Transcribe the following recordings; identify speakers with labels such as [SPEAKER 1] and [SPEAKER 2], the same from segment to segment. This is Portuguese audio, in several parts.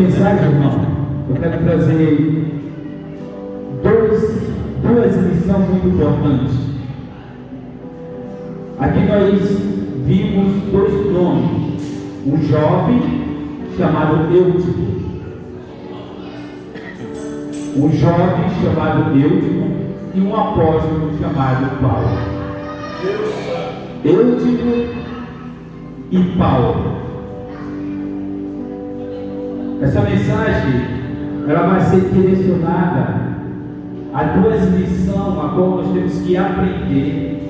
[SPEAKER 1] mensagem, irmão, eu quero trazer duas lições muito importantes. Aqui nós vimos dois nomes, um jovem chamado Eutico, e um apóstolo chamado Paulo. Eutico e Paulo. Essa mensagem ela vai ser direcionada a duas lições a qual nós temos que aprender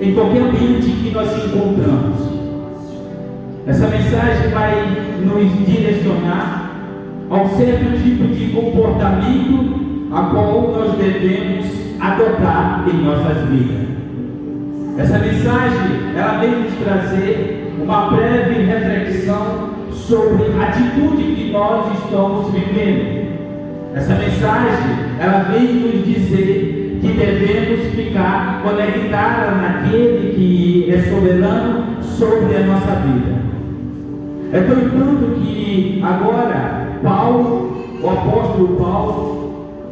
[SPEAKER 1] em qualquer ambiente que nós nos encontramos. Essa mensagem vai nos direcionar a um certo tipo de comportamento a qual nós devemos adotar em nossas vidas. Essa mensagem ela vem nos trazer uma breve reflexão sobre a atitude que nós estamos vivendo. Essa mensagem ela vem nos dizer que devemos ficar conectados naquele que é soberano sobre a nossa vida. É tão tanto que agora Paulo, o apóstolo Paulo,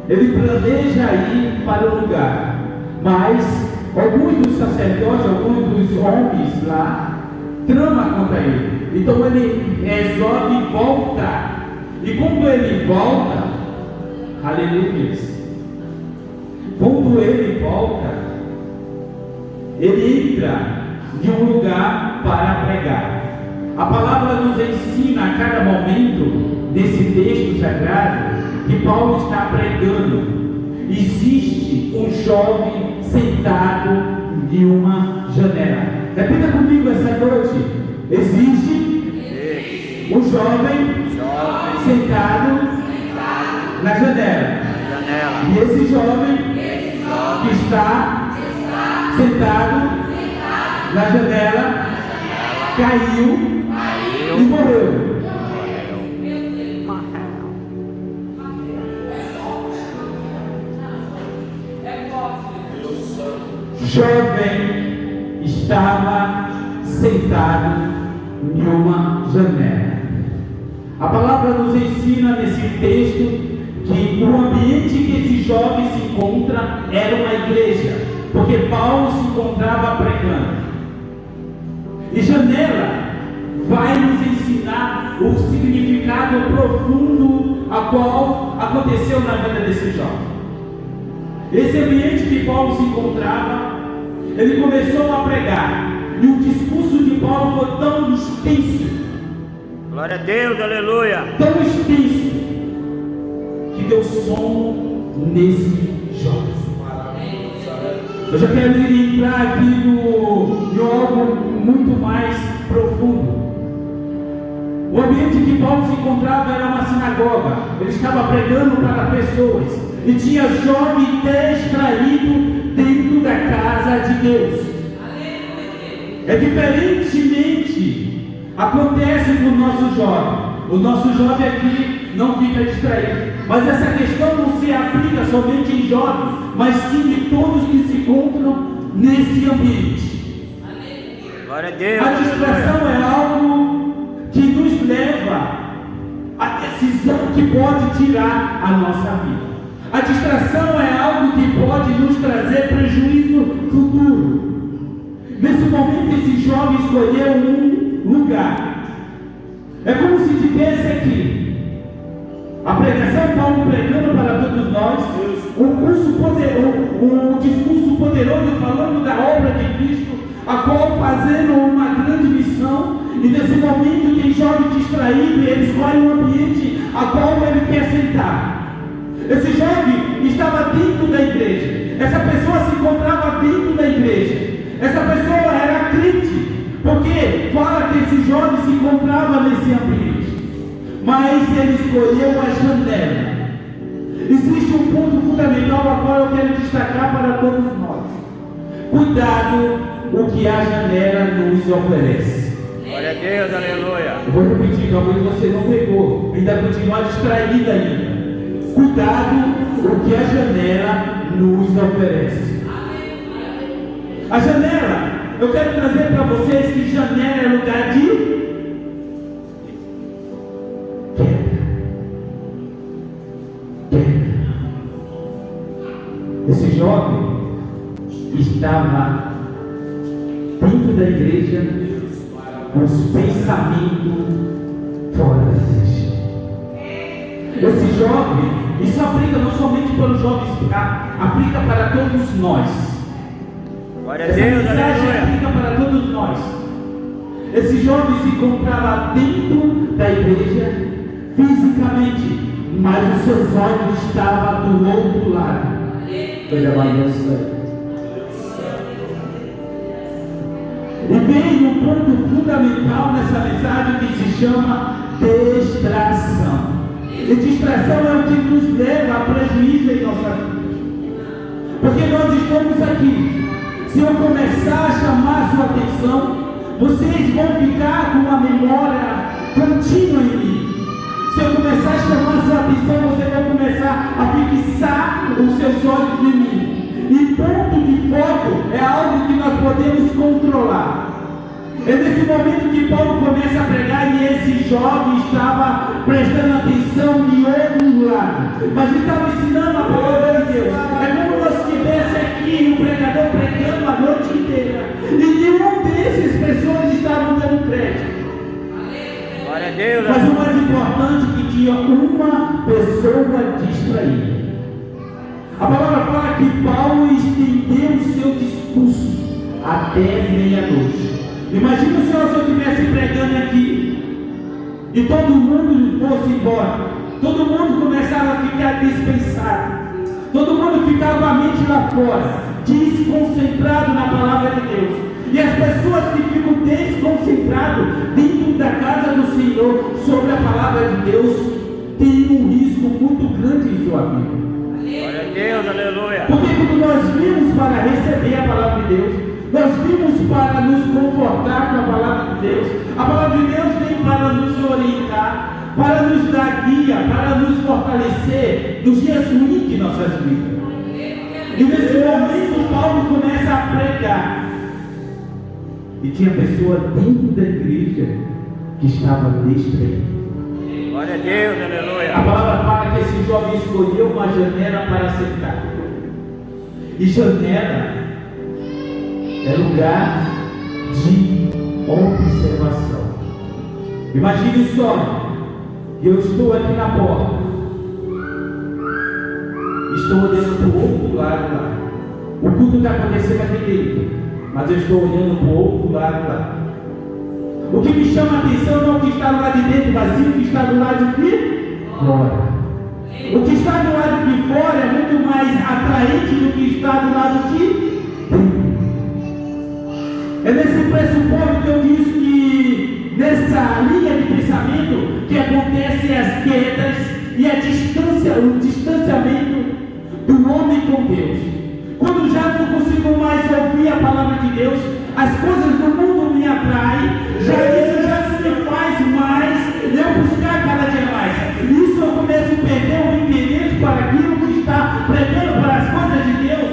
[SPEAKER 1] ele planeja ir para o lugar, mas alguns dos sacerdotes, alguns dos homens lá tramam contra ele. Então ele resolve voltar. E quando ele volta, aleluia, quando ele volta, ele entra em um lugar para pregar. A palavra nos ensina a cada momento desse texto sagrado que Paulo está pregando. Existe um jovem sentado em uma janela. Repita comigo essa noite. Existe um jovem sentado na janela. E esse jovem que está sentado na janela caiu e morreu. Jovem estava sentado em uma janela. A palavra nos ensina nesse texto que o ambiente que esse jovem se encontra era uma igreja, porque Paulo se encontrava pregando. E janela vai nos ensinar o significado profundo a qual aconteceu na vida desse jovem. Esse ambiente que Paulo se encontrava, ele começou a pregar, e o discurso de Paulo foi tão extenso,
[SPEAKER 2] glória a Deus, aleluia,
[SPEAKER 1] tão extenso, que deu sono nesse jovem. Eu já quero entrar aqui em algo muito mais profundo. O ambiente que Paulo se encontrava era uma sinagoga. Ele estava pregando para pessoas e tinha jovem distraído dentro da casa de Deus. É diferentemente acontece com o nosso jovem. O nosso jovem aqui não fica distraído, mas essa questão não se aplica somente em jovens, mas sim em todos que se encontram nesse ambiente.
[SPEAKER 2] Glória a Deus.
[SPEAKER 1] A distração é algo que nos leva à decisão que pode tirar a nossa vida. A distração é algo que pode nos trazer prejuízo futuro. Nesse momento esse jovem escolheu um lugar. É como se tivesse aqui a pregação Paulo pregando para todos nós, um discurso poderoso falando da obra de Cristo, a qual fazendo uma grande missão. E nesse momento tem jovem distraído e ele escolhe um ambiente a qual ele quer sentar. Esse jovem estava dentro da igreja. Essa pessoa se encontrava dentro da igreja. Essa pessoa era crente, porque fala que esse jovem se encontrava nesse ambiente. Mas ele escolheu a janela. Existe um ponto fundamental a qual eu quero destacar para todos nós. Cuidado o que a janela nos oferece.
[SPEAKER 2] Glória a Deus, aleluia.
[SPEAKER 1] Eu vou repetir, talvez você não pegou, ainda continua distraído ainda. Cuidado o que a janela nos oferece. A janela, eu quero trazer para vocês que janela é lugar de quebra. Esse jovem estava dentro da igreja com os pensamentos fora da igreja. Esse jovem, isso aplica não somente para os jovens, aplica para todos nós.
[SPEAKER 2] Glória a
[SPEAKER 1] Essa
[SPEAKER 2] Deus,
[SPEAKER 1] mensagem
[SPEAKER 2] aleluia.
[SPEAKER 1] aplica para todos nós. Esse jovem se encontrava dentro da igreja fisicamente, mas os seus olhos estavam do outro lado. E vem um ponto fundamental nessa mensagem que se chama distração. E distração é o que nos leva a prejuízo em nossa vida. Porque nós estamos aqui. Se eu começar a chamar a sua atenção, vocês vão ficar com uma memória contínua em mim. Se eu começar a chamar a sua atenção, você vai começar a fixar os seus olhos em mim. E ponto de foco é algo que nós podemos controlar. É nesse momento que Paulo começa a pregar e esse jovem estava prestando atenção de outro lado, mas estava ensinando a palavra de Deus. É como se estivesse aqui um pregador pregando a noite inteira e nenhum desses pessoas estavam dando crédito.
[SPEAKER 2] Glória a Deus.
[SPEAKER 1] Mas o mais importante é que tinha uma pessoa distraída. A palavra fala que Paulo estendeu o seu discurso até meia-noite. Imagina se eu estivesse pregando aqui e todo mundo fosse embora, todo mundo começava a ficar dispensado, todo mundo ficava com a mente lá fora, desconcentrado na palavra de Deus. E as pessoas que ficam desconcentradas dentro da casa do Senhor sobre a palavra de Deus têm um risco muito grande em sua vida.
[SPEAKER 2] Glória a Deus, aleluia.
[SPEAKER 1] Porque quando nós vimos para receber a palavra de Deus, nós vimos para nos confortar com a palavra de Deus. A palavra de Deus vem para nos orientar, para nos dar guia, para nos fortalecer nos dias ruins de nossas vidas. E nesse momento Paulo começa a pregar. E tinha pessoa dentro da igreja que estava distraída.
[SPEAKER 2] Glória a Deus, aleluia.
[SPEAKER 1] A palavra fala que esse jovem escolheu uma janela para sentar. E janela é lugar de observação. Imagine só, eu estou aqui na porta, estou olhando para o outro lado lá. O culto está acontecendo aqui dentro, mas eu estou olhando para o outro lado lá. O que me chama a atenção não é o que está do lado de dentro, mas sim o que está do lado de fora. O que está do lado de fora é muito mais atraente do que está do lado de dentro. É nesse pressuposto que eu disse que nessa linha de pensamento que acontecem as quedas e a distância, o distanciamento do homem com Deus. Quando já não consigo mais ouvir a palavra de Deus, as coisas do mundo me atraem, isso já se me faz mais eu buscar cada dia mais. Isso eu começo a perder o interesse para aquilo que está pregando para as coisas de Deus.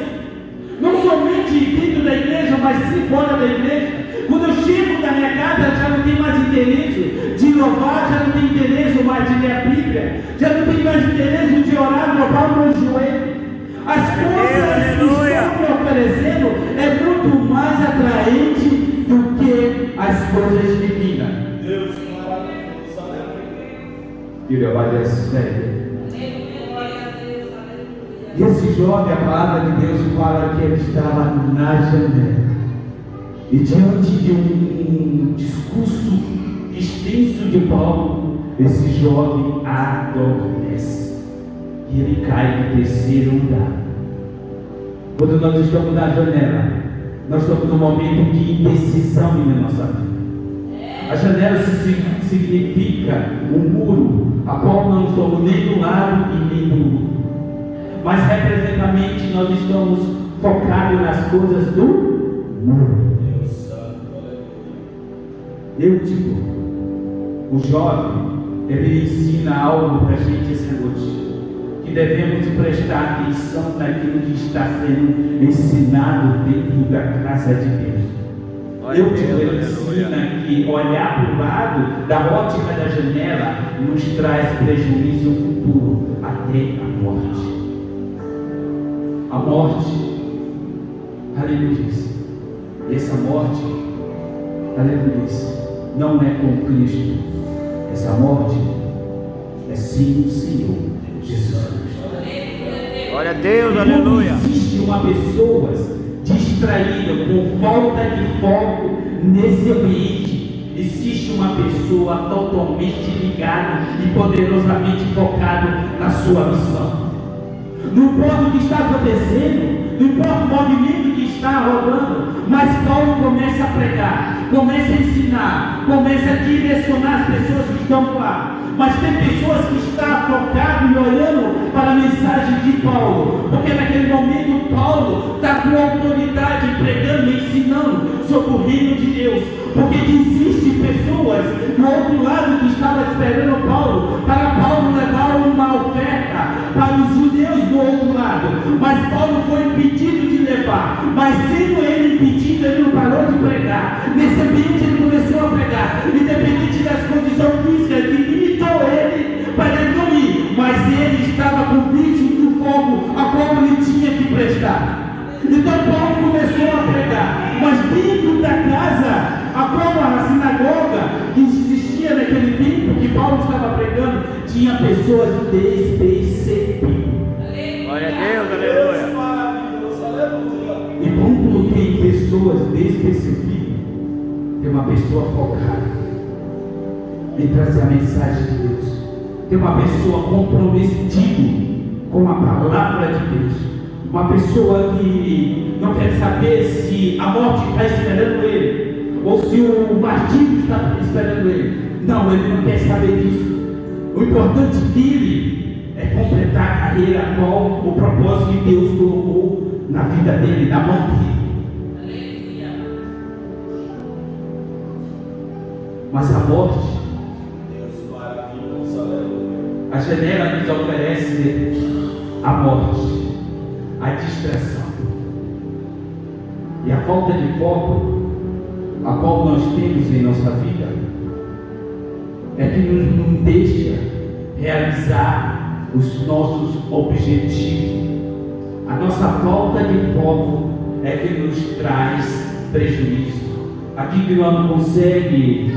[SPEAKER 1] Não somente dentro da igreja, mas sim fora da igreja. Quando eu chego da minha casa, já não tenho mais interesse de louvar, já não tenho interesse mais de ler a Bíblia, já não tenho mais interesse de orar, louvar o meu joelho. As coisas que estão me oferecendo é muito mais atraente do que as coisas divinas. Deus, e esse jovem, a palavra de Deus fala que ele estava na janela. E diante de um discurso extenso de Paulo, esse jovem adormece. E ele cai no terceiro andar. Quando nós estamos na janela, nós estamos num momento de indecisão na nossa vida. A janela significa um muro, a qual não estamos nem do lado e nem do outro. Mas representativamente nós estamos focados nas coisas do muro. Eu digo, o jovem, ele ensina algo para a gente essa noite. Que devemos prestar atenção naquilo que está sendo ensinado dentro da casa de Deus. Ele ensina que olhar para o lado da ótica da janela nos traz prejuízo futuro até a morte. a morte, aleluia, e essa morte, aleluia, não é com Cristo, essa morte é sim o Senhor Jesus Cristo.
[SPEAKER 2] Glória a Deus, aleluia.
[SPEAKER 1] Não existe uma pessoa distraída, com falta de foco nesse ambiente. Existe uma pessoa totalmente ligada e poderosamente focada na sua missão. Não importa o que está acontecendo, não importa o movimento que está rolando, mas Paulo começa a pregar, começa a ensinar, começa a direcionar as pessoas que estão lá. Mas tem pessoas que estão focadas e olhando para a mensagem de Paulo, porque naquele momento Paulo está com autoridade, pregando e ensinando sobre o reino de Deus, porque existem pessoas do outro lado que estavam esperando Paulo, para Paulo levar uma oferta para os judeus do outro lado, mas Paulo foi impedido de levar, mas sendo ele impedido, ele não parou de pregar. Nesse ambiente ele começou a pregar, independente das condições físicas que limitou ele para ele não ir, mas ele estava convicto do fogo a qual ele tinha que prestar. Então Paulo começou a pregar, mas dentro da casa, a qual a sinagoga que existia naquele tempo que Paulo estava pregando, tinha pessoas despercebidas.
[SPEAKER 2] Glória a Deus, aleluia.
[SPEAKER 1] E quando tem pessoas despercebidas, tem uma pessoa focada em trazer a mensagem de Deus, tem uma pessoa comprometida com a palavra de Deus, uma pessoa que não quer saber se a morte está esperando ele, ou se o martírio está esperando ele. Não, ele não quer saber disso. O importante dele é completar a carreira a qual o propósito que Deus colocou na vida dele, na mão dele. Mas a morte, a janela nos oferece a morte, a distração e a falta de foco a qual nós temos em nossa vida é que nos não deixa realizar os nossos objetivos. A nossa falta de foco é que nos traz prejuízo. Aqui que nós não conseguimos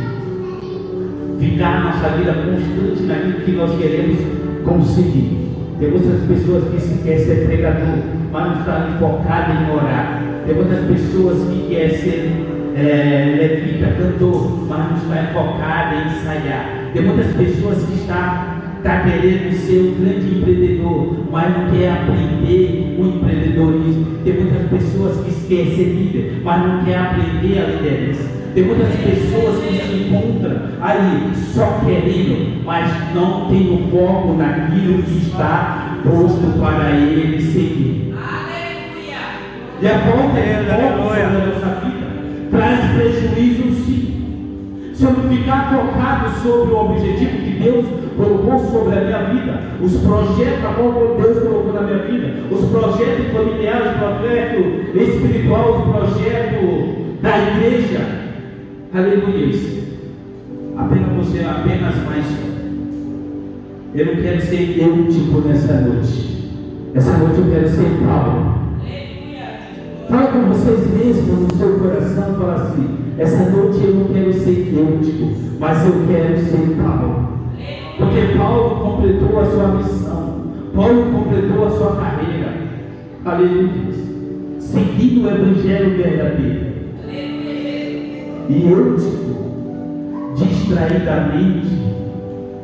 [SPEAKER 1] ficar nossa vida constante naquilo que nós queremos conseguir. Tem muitas pessoas que se querem ser pregador, mas não estão focadas em orar. Tem muitas pessoas que querem ser levita, cantor, mas não está focada em ensaiar. Tem muitas pessoas que está querendo ser um grande empreendedor, mas não quer aprender o empreendedorismo. Tem muitas pessoas que querem ser líder, mas não quer aprender a liderança. Tem muitas pessoas que se encontram aí só querendo, mas não tem o foco naquilo que está posto para ele seguir. E a falta de foco sobre a nossa vida traz prejuízo, sim. Se eu não ficar focado sobre o objetivo que Deus colocou sobre a minha vida, os projetos que Deus colocou na minha vida, os projetos familiares, os projetos espirituais, os projetos da igreja, aleluia, apenas mais. Eu não quero ser eu tipo nessa noite. Essa noite eu quero ser Paulo. Fala com vocês mesmos no seu coração, fala assim: essa noite eu não quero ser eu, mas eu quero ser Paulo. Porque Paulo completou a sua missão, Paulo completou a sua carreira, aleluia, seguindo o evangelho verdadeiro. E eu, distraidamente,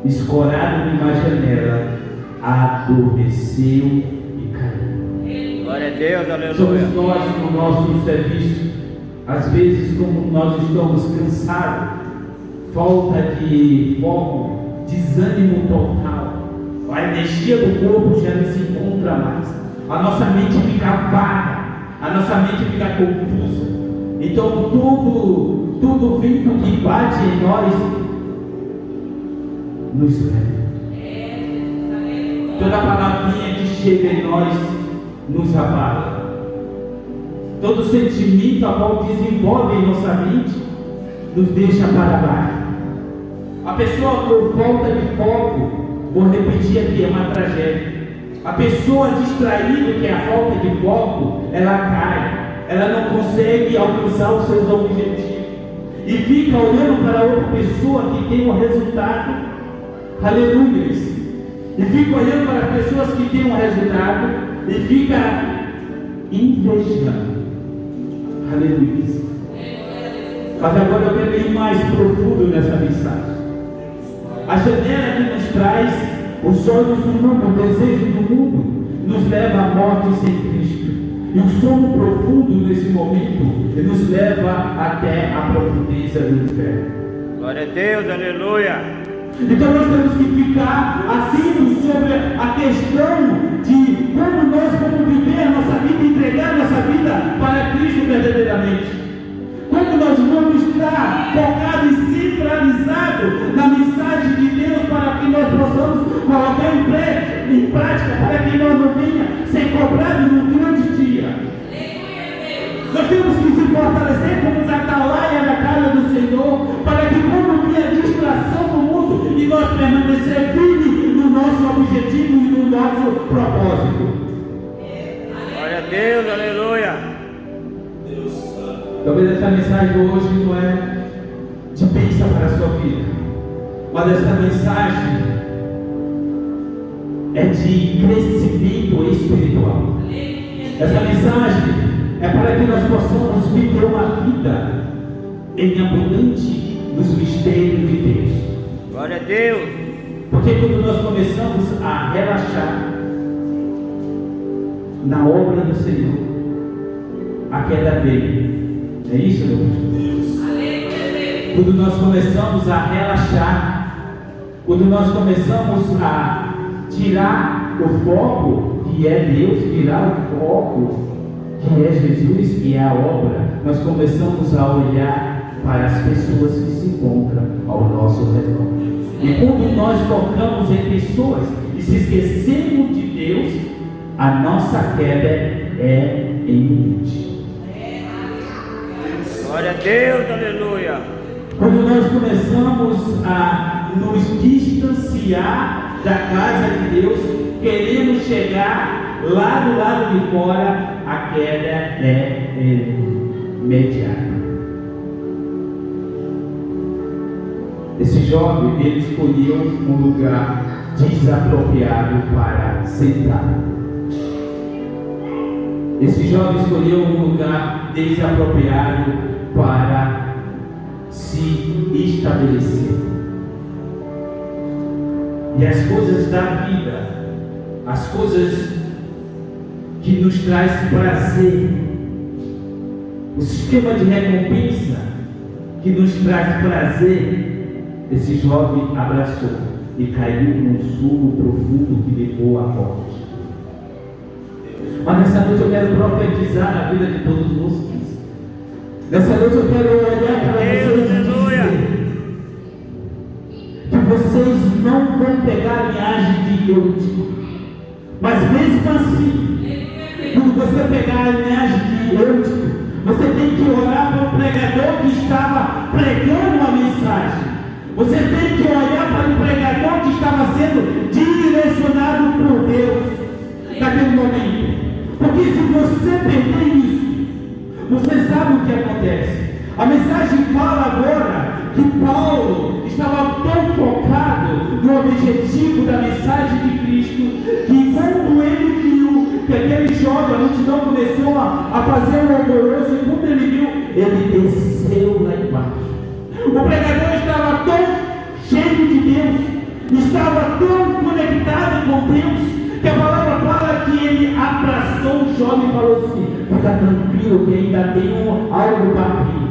[SPEAKER 1] escorado numa janela, adormeceu e caiu.
[SPEAKER 2] Glória a Deus, aleluia.
[SPEAKER 1] Somos nós no nosso serviço, às vezes, como nós estamos cansados, falta de foco, desânimo total, a energia do corpo já não se encontra mais, a nossa mente fica vaga, a nossa mente fica confusa. Então todo vento que bate em nós nos leva. Toda palavrinha que chega em nós nos abala. Todo sentimento a qual desenvolve em nossa mente nos deixa para baixo. A pessoa por falta de foco, vou repetir aqui, é uma tragédia. A pessoa distraída, que é a falta de foco, ela cai. Ela não consegue alcançar os seus objetivos. E fica olhando para outra pessoa que tem um resultado. Aleluia. E fica olhando para as pessoas que têm um resultado. E fica invejando. Aleluia. Mas agora eu quero ir mais profundo nessa mensagem. A janela que nos traz os sonhos do mundo, o desejo do mundo, nos leva à morte sem Cristo. E o sono profundo nesse momento nos leva até a profundeza do inferno.
[SPEAKER 2] Glória a Deus, aleluia.
[SPEAKER 1] Então nós temos que ficar assim sobre a questão de como nós vamos viver a nossa vida, entregar a nossa vida para Cristo verdadeiramente. Como nós vamos estar focados e centralizados na mensagem de Deus para que nós possamos colocar em prática, para que nós não venha ser cobrado no grande dia. Nós temos que se fortalecer como os atalaia na casa do Senhor, para que quando vier a distração do mundo, e nós permanecer firmes no nosso objetivo e no nosso propósito.
[SPEAKER 2] Glória a Deus, aleluia.
[SPEAKER 1] Talvez essa mensagem hoje não é de bênção para a sua vida, mas essa mensagem é de crescimento espiritual. Essa mensagem é para que nós possamos viver uma vida em abundante nos mistérios de Deus.
[SPEAKER 2] Glória a Deus.
[SPEAKER 1] Porque quando nós começamos a relaxar na obra do Senhor, a queda veio. É isso, meu Deus? Quando nós começamos a relaxar, quando nós começamos a tirar o foco que é Deus, tirar o foco que é Jesus, que é a obra, nós começamos a olhar para as pessoas que se encontram ao nosso redor. E quando nós focamos em pessoas e se esquecemos de Deus, a nossa queda é iminente.
[SPEAKER 2] Glória a Deus, aleluia.
[SPEAKER 1] Quando nós começamos a nos distanciar da casa de Deus, queremos chegar lá do lado de fora, a queda é imediata. Esse jovem, ele escolheu um lugar desapropriado para sentar. Esse jovem escolheu um lugar desapropriado para se estabelecer. E as coisas da vida, as coisas que nos traz prazer, o sistema de recompensa que nos traz prazer, esse jovem abraçou e caiu num sono profundo que levou à morte. Mas nessa noite eu quero profetizar na vida de todos vocês. Nessa noite eu quero olhar para vocês e dizer que vocês não vão pegar a linhagem de Eutico. Mas mesmo assim, quando você pegar a linhagem de Eutico, você tem que orar para o pregador que estava pregando a mensagem. Você tem que olhar para o pregador que estava sendo direcionado por Deus naquele momento. Porque se você perder isso, você sabe o que acontece. A mensagem fala agora que Paulo estava tão focado no objetivo da mensagem de Cristo, que quando ele viu que aquele jovem, a multidão começou a fazer um alvoroço, e quando ele viu, ele desceu lá embaixo. O pregador estava tão cheio de Deus, estava tão conectado com Deus, que a palavra fala que ele abraçou o jovem e falou assim: fica tranquilo que ainda tem algo para vir.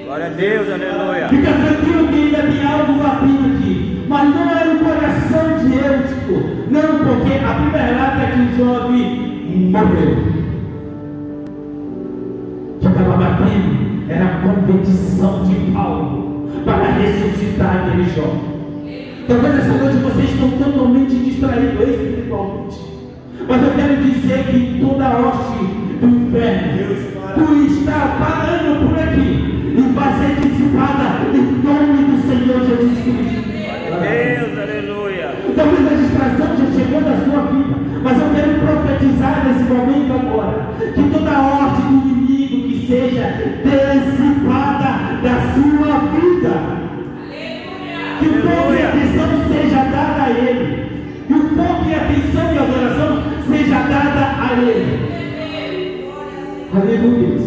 [SPEAKER 2] Glória a Deus, aleluia.
[SPEAKER 1] Fica tranquilo que ainda tem algo para vir aqui. Mas não era o coração de Eutico, não, porque a Bíblia relata que o jovem morreu. O que estava batendo era a competição de Paulo para ressuscitar aquele jovem. Talvez essa noite vocês estão totalmente distraídos espiritualmente, mas eu quero dizer que toda a hoste do inferno, tu está parando por aqui e vai ser dissipada em nome do Senhor Jesus Cristo.
[SPEAKER 2] Deus, aleluia.
[SPEAKER 1] Talvez a distração já chegou nesse momento agora, que toda ordem do inimigo que seja dissipada da sua vida. Que o foco e a atenção seja dada a Ele. Que o foco e a atenção e a adoração seja dada a Ele. Aleluia.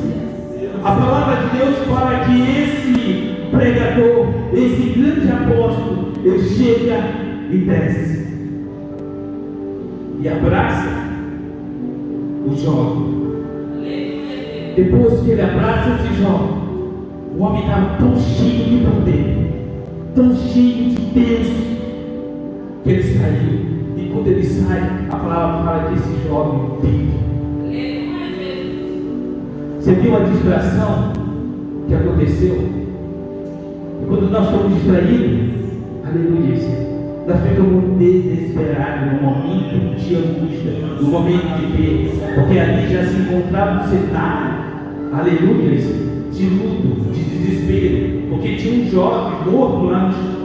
[SPEAKER 1] A palavra de Deus fala que esse pregador, esse grande apóstolo, ele chega e desce e abraça o jovem. Depois que ele abraça esse jovem, o homem estava tão cheio de poder, tão cheio de Deus, que ele saiu. E quando ele sai, a palavra fala que esse jovem vive. Você viu a distração que aconteceu? E quando nós estamos distraídos, aleluia, nós ficamos desesperados no momento de angústia, no momento de perda, porque ali já se encontrava um cenário, aleluia, de luto, de desespero, porque tinha um jovem morto lá no chão.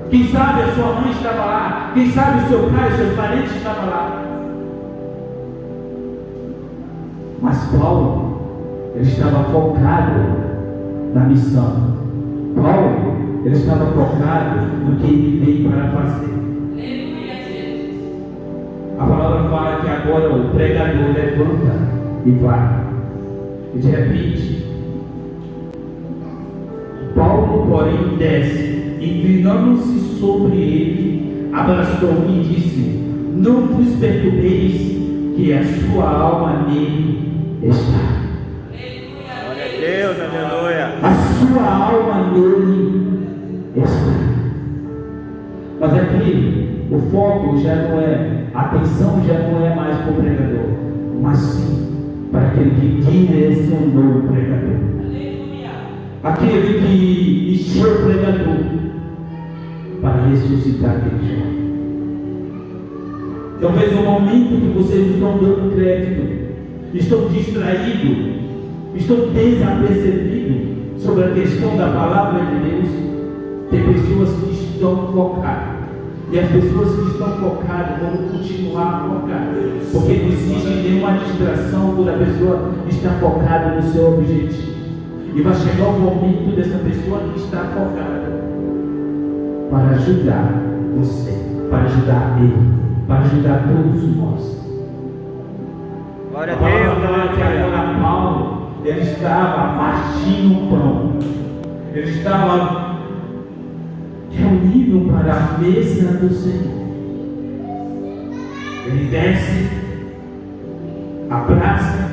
[SPEAKER 1] Quem sabe a sua mãe estava lá, quem sabe o seu pai, os seus parentes estavam lá. Mas Paulo, ele estava focado na missão. Paulo, ele estava focado no que ele veio para fazer. A palavra fala que agora o pregador levanta e vai. E de repente, Paulo, porém, desce, inclinando-se sobre ele, abraçou-me e disse: não vos perturbeis, que a sua alma nele está.
[SPEAKER 2] Glória a Deus, aleluia.
[SPEAKER 1] A sua alma nele está. Mas aqui, o foco já não é, a atenção já não é mais para o pregador, mas sim para aquele que direcionou o pregador. Aquele que encheu o pregador para ressuscitar aquele jovem. Talvez no momento que vocês estão dando crédito, estão distraídos, estão desapercebidos sobre a questão da palavra de Deus, tem pessoas que estão focadas. E as pessoas que estão focadas vão continuar focadas, porque não existe nenhuma distração quando a pessoa está focada no seu objetivo. E vai chegar o momento dessa pessoa que está focada para ajudar você, para ajudar ele, para ajudar todos nós.
[SPEAKER 2] Glória a
[SPEAKER 1] A palavra
[SPEAKER 2] Deus,
[SPEAKER 1] fala que
[SPEAKER 2] aleluia.
[SPEAKER 1] agora Paulo, ele estava partindo o pão, ele estava reunido para a mesa do Senhor. Ele desce, abraça,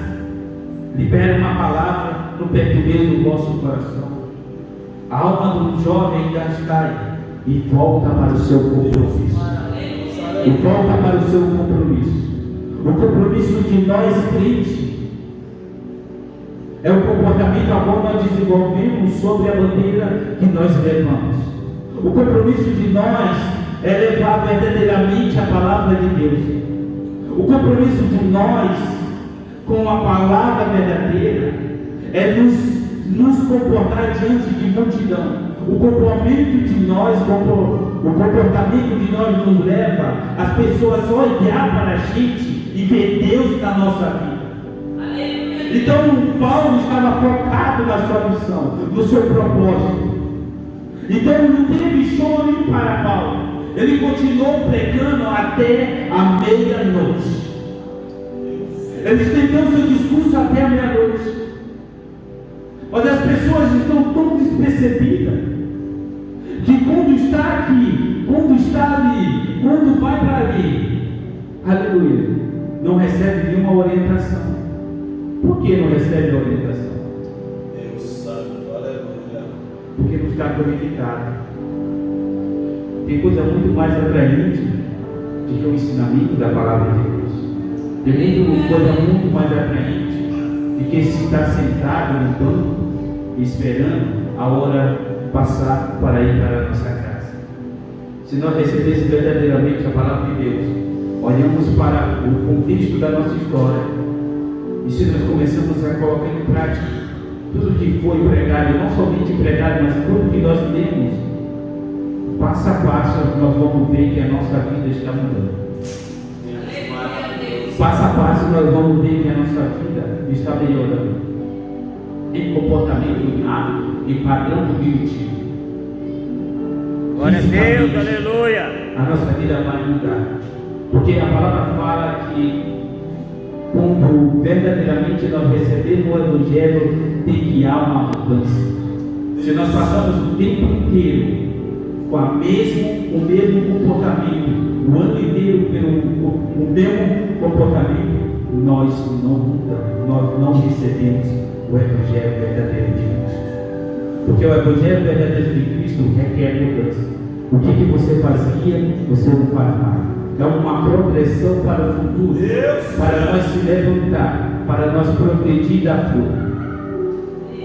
[SPEAKER 1] libera uma palavra no perturbeiro do vosso coração. A alma do jovem ainda está aí e volta para o seu compromisso. E volta para o seu compromisso. O compromisso de nós crentes é o comportamento a qual nós desenvolvemos sobre a bandeira que nós levamos. O compromisso de nós é levar verdadeiramente a palavra de Deus. O compromisso de nós com a palavra verdadeira é nos comportar diante de multidão. O comportamento de nós nos leva as pessoas a olhar para a gente e ver Deus na nossa vida. Então Paulo estava focado na sua missão, no seu propósito. Então não teve choro para Paulo. Ele continuou pregando até a meia-noite. Ele estendeu seu discurso até a meia-noite. Mas as pessoas estão tão despercebidas que quando está aqui, quando está ali, quando vai para ali, aleluia, não recebe nenhuma orientação. Por que não recebe a orientação?
[SPEAKER 3] Deus Santo, aleluia.
[SPEAKER 1] Porque não está qualificado. Tem coisa muito mais atraente do que o ensinamento da palavra de Deus. Tem coisa muito mais atraente do que se estar sentado no banco esperando a hora passar para ir para a nossa casa. Se nós recebêssemos verdadeiramente a palavra de Deus, olhamos para o contexto da nossa história, e se nós começamos a colocar em prática tudo que foi pregado, não somente pregado, mas tudo que nós lemos, passo a passo nós vamos ver que a nossa vida está mudando. passo a passo nós vamos ver que a nossa vida está melhorando em comportamento, hábito e padrão cognitivo.
[SPEAKER 2] Glória a Deus, aleluia.
[SPEAKER 1] A nossa vida vai mudar, porque a palavra fala que quando verdadeiramente nós recebemos o Evangelho, tem que haver uma mudança. Se nós passamos o tempo inteiro com o mesmo comportamento, o ano inteiro o mesmo comportamento, nós não mudamos, nós não recebemos o Evangelho verdadeiro de Cristo. Porque o Evangelho verdadeiro de Cristo requer mudança. O que você fazia, você não faz mais. É uma progressão para o futuro, para nós se levantar, para nós progredir da fruta.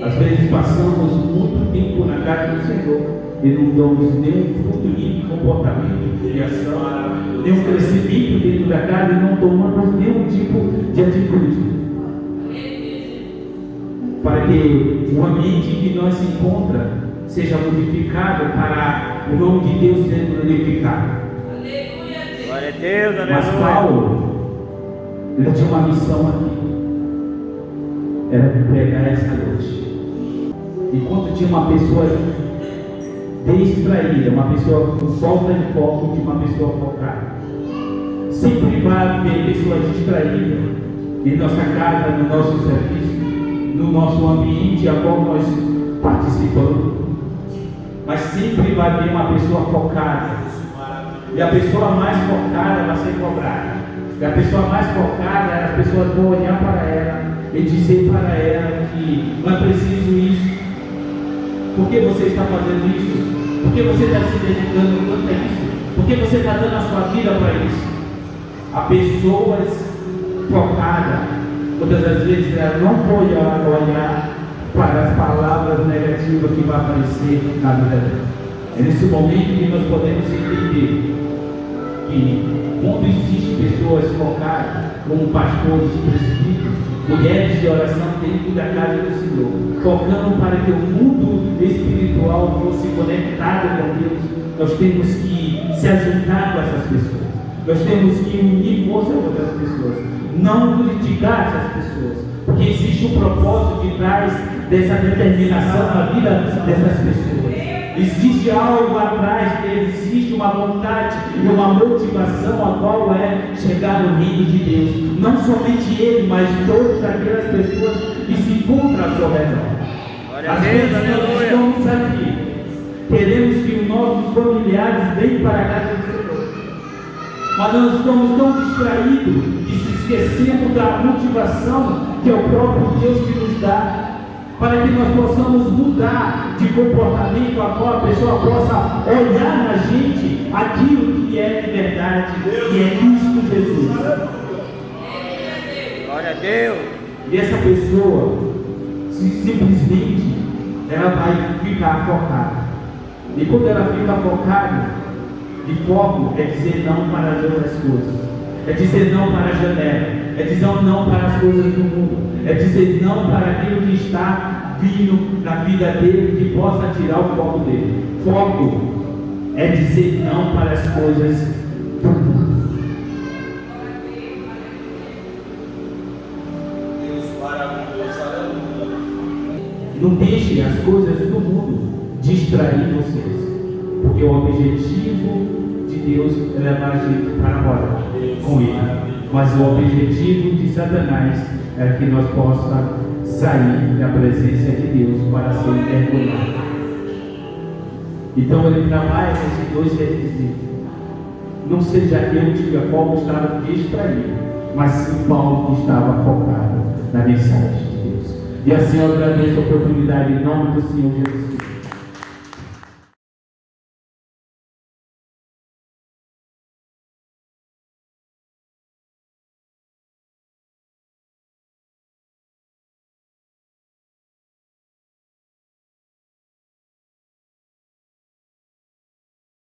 [SPEAKER 1] Às vezes passamos muito tempo na casa do Senhor e não damos nenhum fruto de comportamento, de criação, nenhum crescimento dentro da casa e não tomamos nenhum tipo de atitude. Para que o ambiente que nós se encontra seja modificado para o nome de Deus ser glorificado.
[SPEAKER 2] Glória a Deus, aleluia.
[SPEAKER 1] Mas Paulo, ele tinha uma missão aqui, era de pregar essa noite. Enquanto tinha uma pessoa distraída, uma pessoa com falta de foco, tinha uma pessoa focada. Sempre vai haver pessoas distraídas em nossa casa, no nosso serviço, no nosso ambiente a qual nós participamos. Mas sempre vai haver uma pessoa focada. E a pessoa mais focada vai ser cobrada. E a pessoa mais focada, as pessoas vão olhar para ela e dizer para ela que não é preciso isso. Por que você está fazendo isso? Por que você está se dedicando tanto a isso? Por que você está dando a sua vida para isso? A pessoas focadas, muitas das vezes ela não pode olhar para as palavras negativas que vão aparecer na vida dela. É nesse momento que nós podemos entender que quando existem pessoas focadas, como pastores, presbíteros, mulheres de oração dentro da casa do Senhor, focando para que o mundo espiritual fosse conectado com Deus, nós temos que se ajuntar com essas pessoas, nós temos que unir força com essas pessoas, não criticar essas pessoas, porque existe um propósito de trás dessa determinação na vida dessas pessoas. Existe algo atrás deles, existe uma vontade e uma motivação a qual é chegar no reino de Deus. Não somente ele, mas todas aquelas pessoas que se encontram ao seu redor. Às vezes nós estamos aqui, queremos que os nossos familiares venham para a casa do Senhor, mas nós estamos tão distraídos que se esquecemos da motivação que é o próprio Deus que nos dá, para que nós possamos mudar de comportamento, a qual a pessoa possa olhar na gente aquilo que é de verdade, que é Cristo Jesus.
[SPEAKER 2] Glória a Deus.
[SPEAKER 1] E essa pessoa, simplesmente, ela vai ficar focada. E quando ela fica focada, de foco é dizer não para as outras coisas, é dizer não para a janela, é dizer não para as coisas do mundo, é dizer não para aquilo que está vindo na vida dele, que possa tirar o foco dele. Foco é dizer não para as coisas do mundo.
[SPEAKER 3] Deus maravilhoso, aleluia.
[SPEAKER 1] Não deixe as coisas do mundo distrair vocês, porque o objetivo de Deus é levar a gente para fora com ele. Mas o objetivo de Satanás é que nós possamos sair da presença de Deus para ser mergulhado. Então ele trabalha nesses dois requisitos. Não seja eu que Paulo estava distraído, mas sim Paulo que estava focado na mensagem de Deus. E assim eu agradeço a oportunidade em nome do Senhor Jesus Cristo.